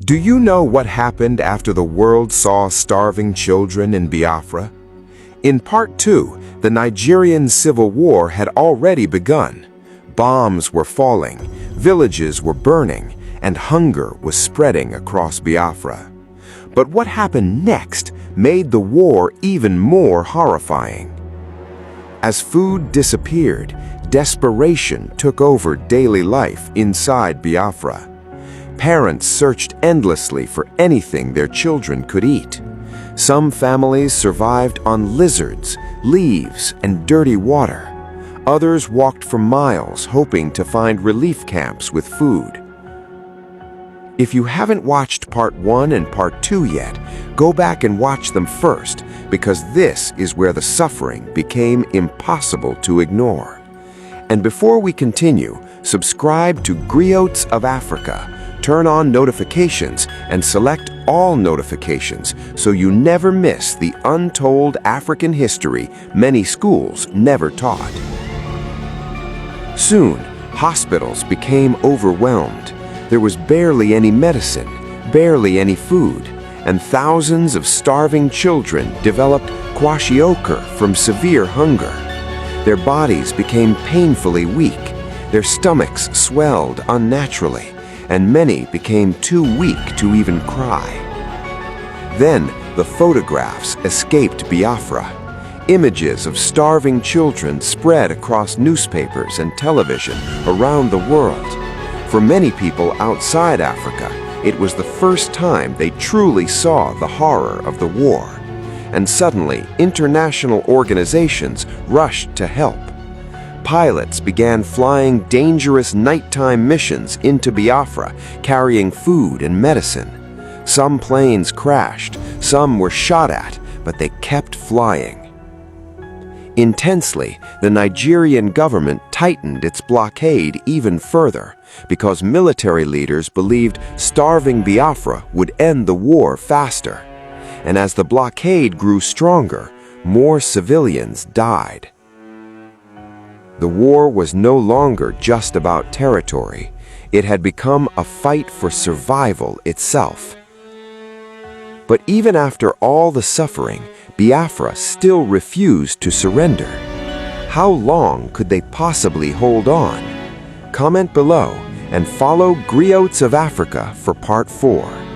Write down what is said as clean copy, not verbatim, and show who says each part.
Speaker 1: Do you know what happened after the world saw starving children in Biafra? In Part 2, the Nigerian Civil War had already begun. Bombs were falling, villages were burning, and hunger was spreading across Biafra. But what happened next made the war even more horrifying. As food disappeared, desperation took over daily life inside Biafra. Parents searched endlessly for anything their children could eat. Some families survived on lizards, leaves, and dirty water. Others walked for miles hoping to find relief camps with food. If you haven't watched Part 1 and Part 2 yet, go back and watch them first, because this is where the suffering became impossible to ignore. And before we continue, subscribe to Griots of Africa. Turn on notifications and select all notifications so you never miss the untold African history many schools never taught. Soon, hospitals became overwhelmed. There was barely any medicine, barely any food, and thousands of starving children developed Kwashiorkor from severe hunger. Their bodies became painfully weak, their stomachs swelled unnaturally, and many became too weak to even cry. Then the photographs escaped Biafra. Images of starving children spread across newspapers and television around the world. For many people outside Africa, it was the first time they truly saw the horror of the war. And suddenly, international organizations rushed to help. Pilots began flying dangerous nighttime missions into Biafra, carrying food and medicine. Some planes crashed, some were shot at, but they kept flying. Intensely, the Nigerian government tightened its blockade even further because military leaders believed starving Biafra would end the war faster. And as the blockade grew stronger, more civilians died. The war was no longer just about territory. It had become a fight for survival itself. But even after all the suffering, Biafra still refused to surrender. How long could they possibly hold on? Comment below and follow Griots of Africa for Part 4.